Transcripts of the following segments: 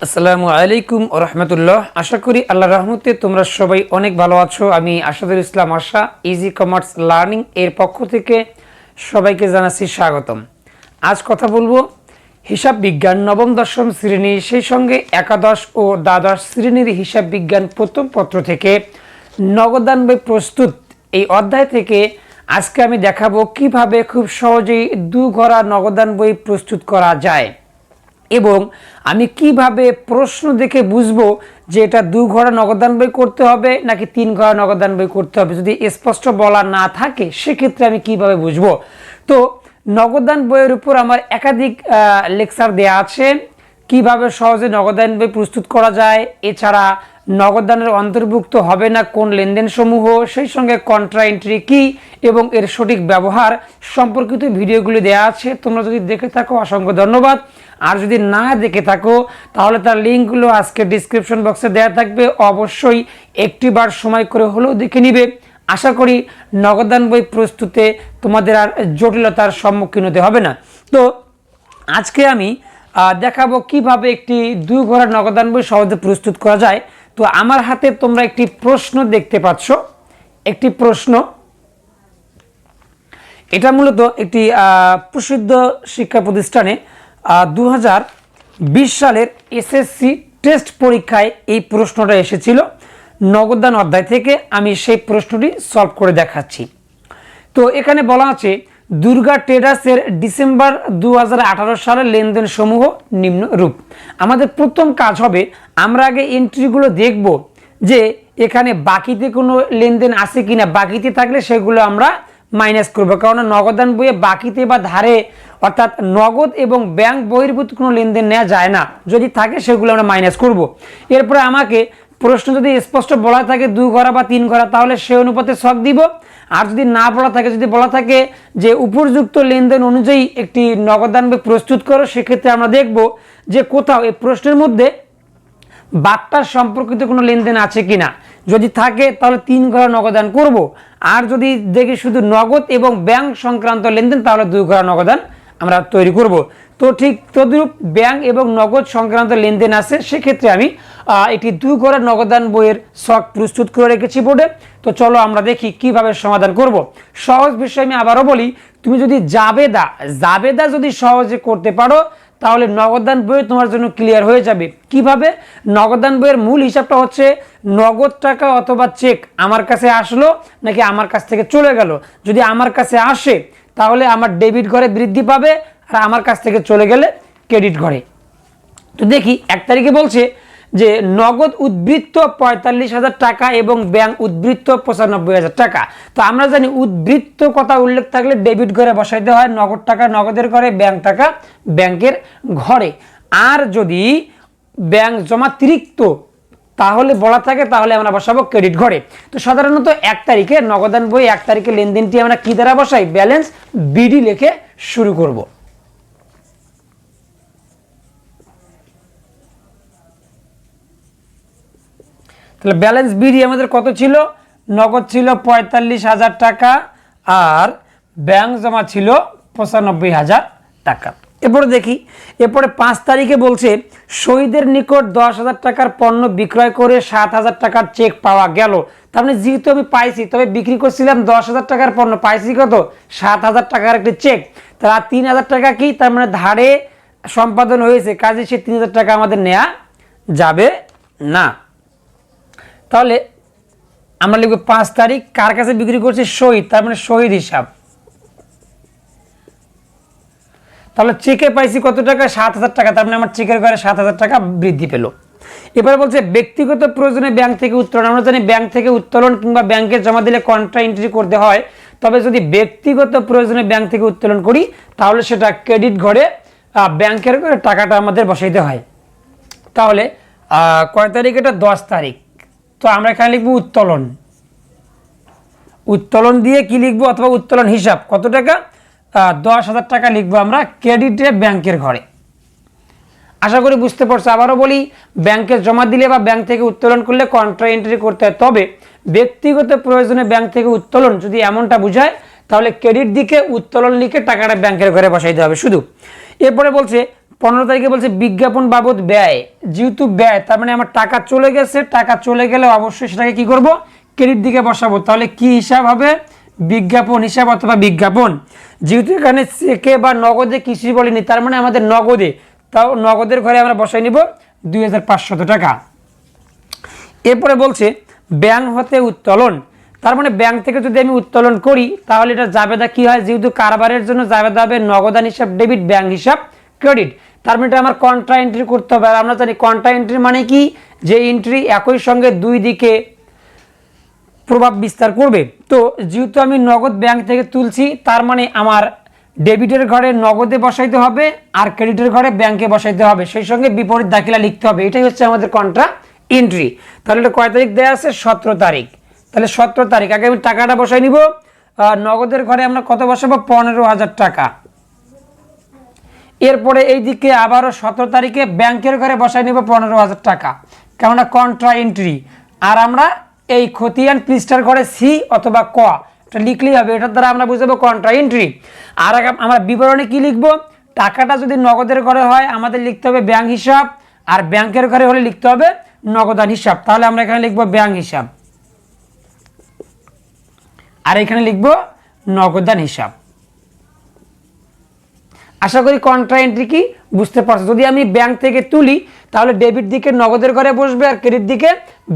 আসসালামু আলাইকুম ওয়া রাহমাতুল্লাহ। আশা করি আল্লাহর রহমতে তোমরা সবাই অনেক ভালো আছো। আমি আশাদুল ইসলাম আশা ইজি কমার্স লার্নিং এর পক্ষ থেকে সবাইকে জানাচ্ছি স্বাগতম। আজ কথা বলবো হিসাব বিজ্ঞান নবম দশম শ্রেণী, সেই সঙ্গে একাদশ ও দ্বাদশ শ্রেণীর হিসাব বিজ্ঞান প্রথম পত্র থেকে নগদান বই প্রস্তুত এই অধ্যায় থেকে আজকে আমি দেখাবো কিভাবে খুব সহজেই দুঘরা নগদান বই প্রস্তুত করা যায় এবং আমি কিভাবে প্রশ্ন দেখে বুঝবো যে এটা দুঘরা নগদান বই করতে হবে নাকি তিন ঘরা নগদান বই করতে হবে। যদি স্পষ্ট বলা না থাকে সেক্ষেত্রে আমি কিভাবে বুঝবো। তো নগদান বইয়ের উপর আমার একাধিক লেকচার দেয়া আছে, কিভাবে সহজে নগদান বই প্রস্তুত করা যায়, এছাড়া নগদানের অন্তর্ভুক্ত হবে না কোন লেনদেন সমূহ, সেই সঙ্গে কন্ট্রা এন্ট্রি কি এবং এর সঠিক ব্যবহার সম্পর্কিত ভিডিওগুলি দেওয়া আছে। তোমরা যদি দেখে থাকো অসংখ্য ধন্যবাদ, আর যদি না দেখে থাকো তাহলে তার লিঙ্কগুলো আজকে ডিসক্রিপশন বক্সে দেওয়া থাকবে। অবশ্যই একটিবার সময় করে হলেও দেখে নিবে। আশা করি নগদান বই প্রস্তুতে তোমাদের আর জটিলতার সম্মুখীন হতে হবে না। তো আজকে আমি দেখাবো কিভাবে একটি দুই ঘরা নগদান বই সহজে প্রস্তুত করা যায়। তো আমার হাতে তোমরা একটি প্রশ্ন দেখতে পাচ্ছ, একটি প্রশ্ন, এটা মূলত একটি প্রসিদ্ধ শিক্ষা প্রতিষ্ঠানে 2020 সালের এসএসসি টেস্ট পরীক্ষায় এই প্রশ্নটা এসেছিল নগদান অধ্যায় থেকে। আমি সেই প্রশ্নটি সলভ করে দেখাচ্ছি। তো এখানে বলা আছে দুর্গা ট্রেডার্সের ডিসেম্বর 2018 সালের লেনদেন সমূহ নিম্নরূপ। আমাদের প্রথম কাজ হবে আমরা আগে এন্ট্রিগুলো দেখব যে এখানে বাকিতে কোনো লেনদেন আছে কিনা। বাকিতে থাকলে সেগুলো আমরা মাইনাস করব, কারণ নগদান বইয়ে বাকিতে বা ধারে অর্থাৎ নগদ এবং ব্যাংক বহির্ভূত কোনো লেনদেন নেওয়া যায় না। যদি থাকে সেগুলো আমরা মাইনাস করব। এরপরে আমাকে প্রশ্ন যদি স্পষ্ট বলা থাকে দুই ঘরা বা তিন ঘরা, তাহলে সে অনুপাতে ছক দিব। আর যদি না বলা থাকে, যদি বলা থাকে যে উপযুক্ত লেনদেন অনুযায়ী একটি নগদান বই প্রস্তুত করো, সেক্ষেত্রে আমরা দেখব যে কোথাও এই প্রশ্নের মধ্যে বাট্টার সম্পর্কিত কোনো লেনদেন আছে কিনা। যদি থাকে তাহলে তিন ঘরা নগদান করব, আর যদি দেখি শুধু নগদ এবং ব্যাংক সংক্রান্ত লেনদেন তাহলে দুই ঘরা নগদান আমরা তৈরি করব। তো ঠিক তদ্রূপ ব্যাংক এবং নগদ সংক্রান্ত লেনদেন আছে, সেক্ষেত্রে আমি একটি দুই ঘরা নগদান বইয়ের ছক প্রস্তুত করে রেখেছি বোর্ডে। তো চলো আমরা দেখি কিভাবে সমাধান করব। সহজ বিষয় আমি আবারও বলি, তুমি যদি জাবেদা যদি সহজে করতে পারো তাহলে নগদান বই তোমার জন্য ক্লিয়ার হয়ে যাবে। কিভাবে? নগদান বইয়ের মূল হিসাবটা হচ্ছে নগদ টাকা অথবা চেক আমার কাছে আসলো নাকি আমার কাছ থেকে চলে গেল। যদি আমার কাছে আসে তাহলে আমার ডেবিট ঘরে বৃদ্ধি পাবে, আর আমার কাছ থেকে চলে গেলে ক্রেডিট ঘরে। তো দেখি 1 তারিখে বলছে যে নগদ উদ্বৃত্ত 45,000 টাকা এবং ব্যাংক উদ্বৃত্ত 95,000 টাকা। তো আমরা জানি উদ্বৃত্ত কথা উল্লেখ থাকলে ডেবিট ঘরে বসাইতে হয়, নগদ টাকা নগদের ঘরে, ব্যাংক টাকা ব্যাংকের ঘরে। আর যদি ব্যাংক জমাতিরিক্ত তাহলে বলা থাকে তাহলে আমরা বসাবো ক্রেডিট ঘরে। তো সাধারণত 1 তারিখে নগদান বই 1 তারিখে লেনদেনটি আমরা কি দ্বারা বসাই? ব্যালেন্স বিডি লিখে শুরু করব। তাহলে ব্যালেন্স বিডি আমাদের কত ছিল? নগদ ছিল 45,000 টাকা আর ব্যাংক জমা ছিল 95,000 টাকা। এরপরে দেখি, এরপরে 5 তারিখে বলছে শহীদের নিকট 10,000 টাকার পণ্য বিক্রয় করে 7,000 টাকার চেক পাওয়া গেল। তার মানে যেহেতু আমি পাইছি, তবে বিক্রি করছিলাম 10,000 টাকার পণ্য, পাইছি কত? 7,000 টাকার একটি চেক। তার 3,000 টাকা কি? তার মানে ধারে সম্পাদন হয়েছে, কাজে সে 3,000 টাকা আমাদের নেওয়া যাবে না। তাহলে আমরা লিখব 5 তারিখ কার কাছে বিক্রি করছে? শহীদ, তার মানে শহীদ হিসাব। তাহলে চেকে পাইছি কত টাকা? 7,000 টাকা, তার মানে আমার চেকের ঘরে 7,000 টাকা বৃদ্ধি পেল। এবারে বলছে ব্যক্তিগত প্রয়োজনে ব্যাংক থেকে উত্তোলন। আমরা জানি ব্যাংক থেকে উত্তোলন কিংবা ব্যাংকে জমা দিলে কন্ট্রা এন্ট্রি করতে হয়, তবে যদি ব্যক্তিগত প্রয়োজনে ব্যাংক থেকে উত্তোলন করি তাহলে সেটা ক্রেডিট ঘরে ব্যাংকের ঘরে টাকাটা আমাদের বসাইতে হয়। তাহলে কয় তারিখ? এটা 10 তারিখ। তো আমরা এখানে লিখবো উত্তোলন। উত্তোলন দিয়ে কি লিখবো? অথবা উত্তোলন হিসাব কত টাকা? 10,000 টাকা লিখবো আমরা ক্রেডিটে ব্যাংকের ঘরে। আশা করি বুঝতে পারছো। আবারও বলি, ব্যাংকে জমা দিলে বা ব্যাংক থেকে উত্তোলন করলে কন্ট্রা এন্ট্রি করতে হয়, তবে ব্যক্তিগত প্রয়োজনে ব্যাংক থেকে উত্তোলন যদি এমনটা বুঝায় তাহলে ক্রেডিট দিকে উত্তোলন লিখে টাকাটা ব্যাংকের ঘরে বসাইতে হবে শুধু। এরপরে বলছে 15 তারিখে বলছে বিজ্ঞাপন বাবদ ব্যয়, যেহেতু ব্যয় তার মানে আমার টাকা চলে গেছে, টাকা চলে গেলে অবশ্যই সেটাকে কি করব, ক্রেডিট দিকে বসাবো। তাহলে কি হিসাব হবে, বিজ্ঞাপন হিসাব অথবা বিজ্ঞাপন। যেহেতু এখানে চেকে বা নগদে কিছুই বলিনি, তার মানে আমাদের নগদে, তাও নগদের ঘরে আমরা বসাই নিব 2500 টাকা। এরপরে বলছে ব্যাংক হতে উত্তোলন, তার মানে ব্যাংক থেকে যদি আমি উত্তোলন করি তাহলে এটা জাবেদা কি হয়, যেহেতু কারবারের জন্য জাবেদা হবে নগদান হিসাব ডেবিট, ব্যাংক হিসাব ক্রেডিট। তার মানে এটা আমার কন্ট্রা এন্ট্রি করতে হবে। আর আমরা জানি কন্ট্রা এন্ট্রি মানে কি, যে এন্ট্রি একই সঙ্গে দুই দিকে প্রভাব বিস্তার করবে। তো যেহেতু আমি নগদ ব্যাংক থেকে তুলছি, তার মানে আমার ডেবিটের ঘরে নগদে বসাইতে হবে আর ক্রেডিটের ঘরে ব্যাংকে বসাইতে হবে, সেই সঙ্গে বিপরীত দাখিলা লিখতে হবে। এটাই হচ্ছে আমাদের কন্ট্রা এন্ট্রি। তাহলে এটা কয় তারিখ দেওয়া আছে, 17 তারিখ। তাহলে 17 তারিখ আগে আমি টাকাটা বসাই নিব। নগদের ঘরে আমরা কত বসাবো, 15,000 টাকা। এরপরে এই দিকে আবারও 17 তারিখে ব্যাংকের ঘরে বসাই নিব 15,000 টাকা, কেননা কন্ট্রা এন্ট্রি। আর আমরা এই খতিয়ান পৃষ্ঠার ঘরে সি অথবা ক এটা লিখলেই হবে, এটার দ্বারা আমরা বুঝাবো কন্ট্রা এন্ট্রি। আর আমরা বিবরণে কি লিখব, টাকাটা যদি নগদের ঘরে হয় আমাদের লিখতে হবে ব্যাংক হিসাব, আর ব্যাংকের ঘরে হলে লিখতে হবে নগদান হিসাব। তাহলে আমরা এখানে লিখব ব্যাংক হিসাব আর এখানে লিখব নগদান হিসাব। আশা করি কন্ট্রা এন্ট্রি কি বুঝতে পারছো। যদি আমি ব্যাংক থেকে তুলি তাহলে ডেবিট দিকে নগদের ঘরে বসবে আর ক্রেডিট দিকে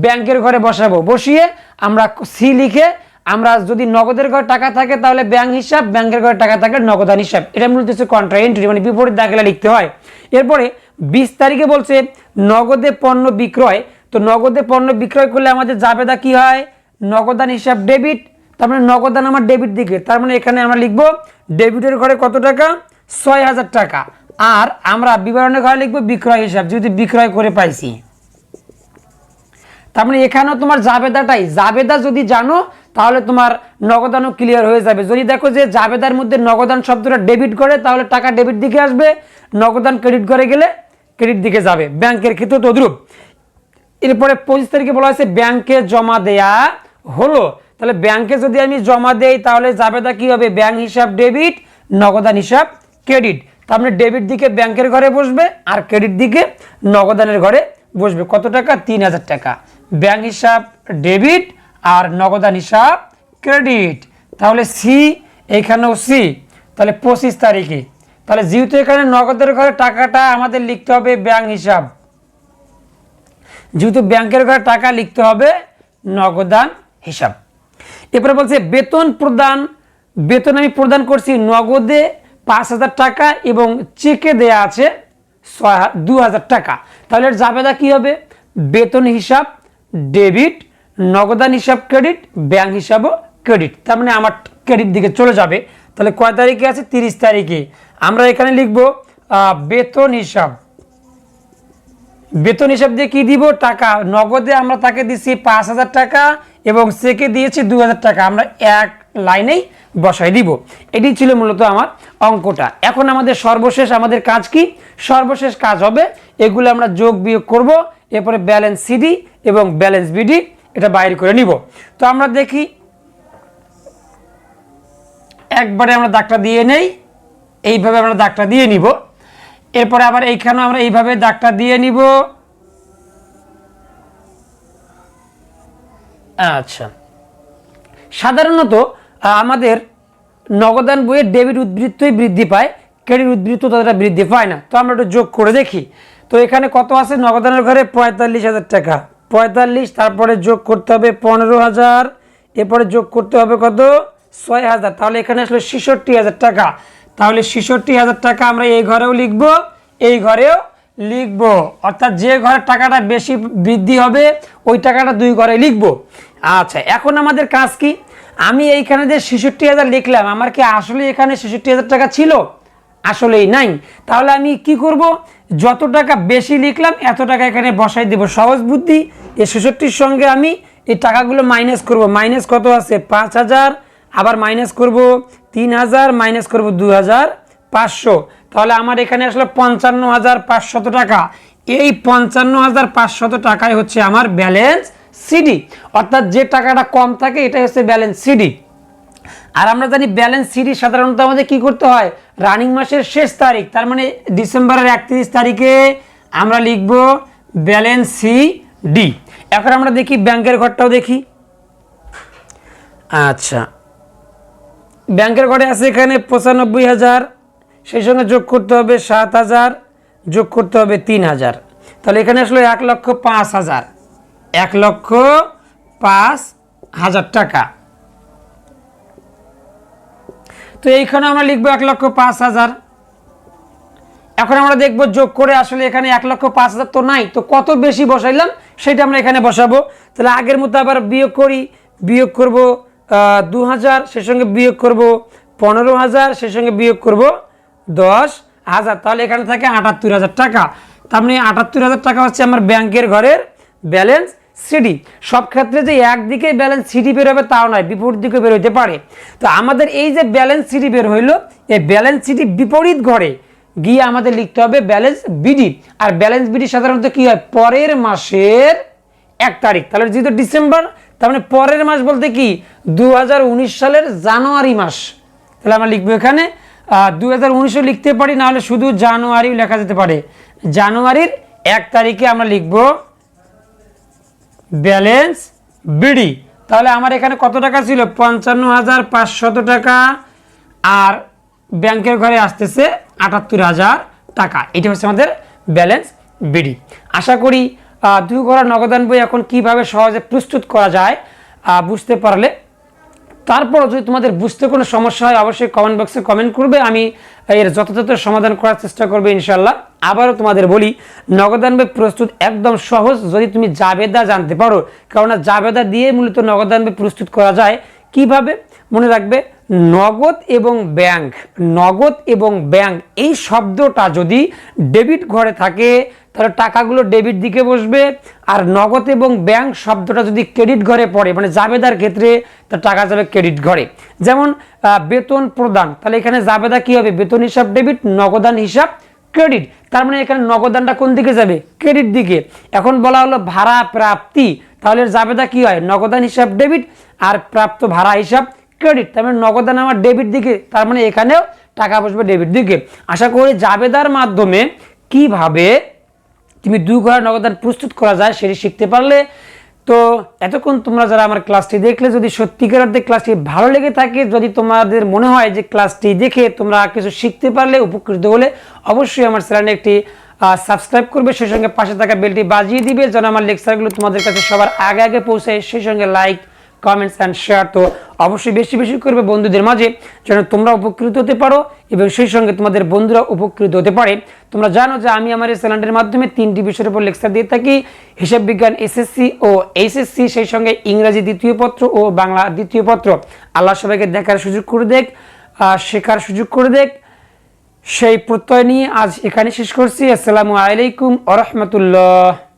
ব্যাংকের ঘরে বসাবো। বসিয়ে আমরা সি লিখে, আমরা যদি নগদের ঘরে টাকা থাকে তাহলে ব্যাংক হিসাব, ব্যাংকের ঘরে টাকা থাকে নগদান হিসাব। এটা মূলত হচ্ছে কন্ট্রা এন্ট্রি, মানে বিপরীত দাখিলা লিখতে হয়। এরপরে 20 তারিখে বলছে নগদে পণ্য বিক্রয়। তো নগদে পণ্য বিক্রয় করলে আমাদের জাবেদা কি হয়, নগদান হিসাব ডেবিট, তার মানে নগদান আমার ডেবিট দিকে। তার মানে এখানে আমরা লিখবো ডেবিটের ঘরে কত টাকা, 6,000 টাকা। আর আমরা বিবরণের ঘরে লিখবো বিক্রয় হিসাব, যদি বিক্রয় করে পাইছি। তার মানে এখানেও তোমার জাবেদাটাই, জাবেদা যদি জানো তাহলে তোমার নগদানও ক্লিয়ার হয়ে যাবে। যদি দেখো যে জাবেদার মধ্যে নগদান শব্দটা ডেবিট করে তাহলে টাকা ডেবিট দিকে আসবে, নগদান ক্রেডিট করে গেলে ক্রেডিট দিকে যাবে। ব্যাংকের ক্ষেত্রে তদ্রূপ। এরপরে 25 তারিখে বলা হয়েছে ব্যাংকে জমা দেয়া হলো। তাহলে ব্যাংকে যদি আমি জমা দেই তাহলে জাবেদা কি হবে, ব্যাংক হিসাব ডেবিট, নগদান হিসাব ক্রেডিট। তার মানে ডেবিট দিকে ব্যাংকের ঘরে বসবে আর ক্রেডিট দিকে নগদানের ঘরে বসবে। কত টাকা, 3,000 টাকা। ব্যাংক হিসাব ডেবিট আর নগদান হিসাব ক্রেডিট। তাহলে সি, এইখানেও সি। তাহলে 25 তারিখে, তাহলে যেহেতু এখানে নগদের ঘরে টাকাটা আমাদের লিখতে হবে ব্যাংক হিসাব, যেহেতু ব্যাংকের ঘরে টাকা লিখতে হবে নগদান হিসাব। এরপরে বলছে বেতন প্রদান, বেতন আমি প্রদান করছি নগদে 5,000 টাকা এবং চেকে দেয়া আছে 2,000 টাকা। তাহলে জাবেদা কি হবে, বেতন হিসাব ডেবিট, নগদান হিসাব ক্রেডিট, ব্যাংক হিসাবও ক্রেডিট। তার মানে আমার ক্রেডিট দিকে চলে যাবে। তাহলে কয় তারিখে আছে, 30 তারিখে। আমরা এখানে লিখব বেতন হিসাব। বেতন হিসাব দিয়ে কি দিব, টাকা। নগদে আমরা তাকে দিচ্ছি 5,000 টাকা এবং চেকে দিয়েছি 2,000 টাকা, আমরা এক লাইনেই বসাই দিব। এটি ছিল মূলত আমার অঙ্কটা। এখন আমাদের সর্বশেষ আমাদের কাজ কি, সর্বশেষ কাজ হবে এগুলো আমরা যোগ বিয়োগ করব, এরপরে ব্যালেন্স সিডি এবং ব্যালেন্স বিডি এটা বাইর করে নিব। তো আমরা দেখি, একবারে আমরা দাগটা দিয়ে নেই, এইভাবে আমরা দাগটা দিয়ে নিব। এরপরে আবার এইখানেও আমরা এইভাবে দাগটা দিয়ে নিব। আচ্ছা, সাধারণত আমাদের নগদান বইয়ের ডেবিট উদ্বৃত্তই বৃদ্ধি পায়, ক্রেডিট উদ্বৃত্ত ততটা বৃদ্ধি পায় না। তো আমরা একটু যোগ করে দেখি। তো এখানে কত আছে, নগদানের ঘরে 45,000 টাকা, 45, তারপরে যোগ করতে হবে 15,000, এরপরে যোগ করতে হবে কত, 6,000। তাহলে এখানে আসলে 66,000 টাকা। তাহলে 66,000 টাকা আমরা এই ঘরেও লিখব, এই ঘরেও লিখব, অর্থাৎ যে ঘরের টাকাটা বেশি বৃদ্ধি হবে ওই টাকাটা দুই ঘরে লিখব। আচ্ছা, এখন আমাদের কাজ কি, আমি এইখানে যে 66,000 লিখলাম, আমার কি আসলে এখানে 66,000 টাকা ছিল, আসলেই নাই। তাহলে আমি কি করব, যত টাকা বেশি লিখলাম এত টাকা এখানে বসাই দেব। সহজ বুদ্ধি, এই 66-র সঙ্গে আমি এই টাকাগুলো মাইনাস করব। মাইনাস কত আছে, 5,000, আবার মাইনাস করব 3,000, মাইনাস করব 2,500। তাহলে আমার এখানে আসলে 55,500 টাকা। এই 55,500 টাকায় হচ্ছে আমার ব্যালেন্স সিডি, অর্থাৎ যে টাকাটা কম থাকে এটাই হচ্ছে ব্যালেন্স সিডি। আর আমরা জানি ব্যালেন্স সিটি সাধারণত আমাদের কি করতে হয়, রানিং মাসের শেষ তারিখ, তার মানে ডিসেম্বরের 31 তারিখে আমরা লিখব ব্যালেন্স সি ডি। এখন আমরা দেখি ব্যাংকের ঘরটাও দেখি। আচ্ছা, ব্যাংকের ঘরে আছে এখানে 95,000, সেই সঙ্গে যোগ করতে হবে 7,000, যোগ করতে হবে 3,000, তাহলে এখানে আসলে 1,05,000, 1,05,000 টাকা। তো এইখানে আমরা লিখবো 1,05,000। এখন আমরা দেখবো যোগ করে আসলে এখানে 1,05,000 তো নাই, তো কত বেশি বসাইলাম সেটা আমরা এখানে বসাবো। তাহলে আগের মতো আবার বিয়োগ করি, বিয়োগ করব 2,000, সেই সঙ্গে বিয়োগ করব 15,000, সেই সঙ্গে বিয়োগ করব 10,000, তাহলে এখানে থাকে 78,000 টাকা। তার মানে 78,000 টাকা হচ্ছে আমার ব্যাংকের ঘরের ব্যালেন্স সিডি। সব ক্ষেত্রে যে একদিকে ব্যালেন্স সিডি বের হবে তাও নয়, বিপরীত দিকে বের হইতে পারে। তো আমাদের এই যে ব্যালেন্স সিডি বের হইলো, এই ব্যালেন্স সিডি বিপরীত ঘরে গিয়ে আমাদের লিখতে হবে ব্যালেন্স বিডি। আর ব্যালেন্স বিডি সাধারণত কি হয়, পরের মাসের 1 তারিখ। তাহলে যেহেতু ডিসেম্বর, তার মানে পরের মাস বলতে কি 2019 সালের জানুয়ারি মাস। তাহলে আমরা লিখবো এখানে 2019ও লিখতে পারি, না হলে শুধু জানুয়ারিও লেখা যেতে পারে। জানুয়ারির 1 তারিখে আমরা লিখবো ব্যালেন্স বিডি। তাহলে আমার এখানে কত টাকা ছিল, 55,500 টাকা, আর ব্যাংকের ঘরে আসতেছে 78,000 টাকা। এটা হচ্ছে আমাদের ব্যালেন্স বিডি। আশা করি 2 ঘর নগদান বই এখন কিভাবে সহজে প্রস্তুত করা যায় বুঝতে পারলে। তারপর যদি তোমাদের বুঝতে কোনো সমস্যা হয় অবশ্যই কমেন্ট বক্সে কমেন্ট করবে, আমি এর যথাযথ সমাধান করার চেষ্টা করবো ইনশাল্লাহ। আবারও তোমাদের বলি, নগদান বই প্রস্তুত একদম সহজ যদি তুমি জাবেদা জানতে পারো, কারণ জাবেদা দিয়ে মূলত নগদান বই প্রস্তুত করা যায়। কিভাবে মনে রাখবে, নগদ এবং ব্যাংক, নগদ এবং ব্যাংক এই শব্দটা যদি ডেবিট ঘরে থাকে তাহলে টাকাগুলো ডেবিট দিকে বসবে, আর নগদ এবং ব্যাংক শব্দটা যদি ক্রেডিট ঘরে পড়ে মানে জাবেদার ক্ষেত্রে তার টাকা যাবে ক্রেডিট ঘরে। যেমন বেতন প্রদান, তাহলে এখানে জাবেদা কি হবে, বেতন হিসাব ডেবিট, নগদান হিসাব ক্রেডিট। তার মানে এখানে নগদানটা কোন দিকে যাবে, ক্রেডিট দিকে। এখন বলা হলো ভাড়া প্রাপ্তি, তাহলে জাবেদা কি হয়, নগদান হিসাব ডেবিট আর প্রাপ্ত ভাড়া হিসাব ক্রেডিট। তার মানে নগদান আমার ডেবিট দিকে, তার মানে এখানেও টাকা বসবে ডেবিট দিকে। আশা করি জাবেদার মাধ্যমে কিভাবে তুমি 2 ঘর নগদান প্রস্তুত করা যায় সেটি শিখতে পারলে। তো এতক্ষণ তোমরা যারা আমার ক্লাসটি দেখলে, যদি সত্যিকার অর্থে ক্লাসটি ভালো লেগে থাকে, যদি তোমাদের মনে হয় যে ক্লাসটি দেখে তোমরা কিছু শিখতে পারলে, উপকৃত হলে, অবশ্যই আমার চ্যানেলে একটি সাবস্ক্রাইব করবে, সেই সঙ্গে পাশে থাকা বেলটি বাজিয়ে দিবে যেন আমার লেকচারগুলো তোমাদের কাছে সবার আগে আগে পৌঁছায়। সেই সঙ্গে লাইক, কমেন্টস অ্যান্ড শেয়ার তো অবশ্যই বেশি বেশি করবে বন্ধুদের মাঝে, যেন তোমরা উপকৃত হতে পারো এবং সেই সঙ্গে তোমাদের বন্ধুরা উপকৃত হতে পারে। তোমরা জানো যে আমি আমার এই চ্যানেলের মাধ্যমে 3টি বিষয়ের উপর লেকচার দিয়ে থাকি, হিসাব বিজ্ঞান এসএসসি ও এইচএসসি, সেই সঙ্গে ইংরেজি 2য় পত্র ও বাংলা 2য় পত্র। আল্লাহ সবাইকে দেখার সুযোগ করে দেখ, শেখার সুযোগ করে দেখ, সেই প্রত্যয় নিয়ে আজ এখানে শেষ করছি। আসসালামু আলাইকুম ওয়া রাহমাতুল্লাহ।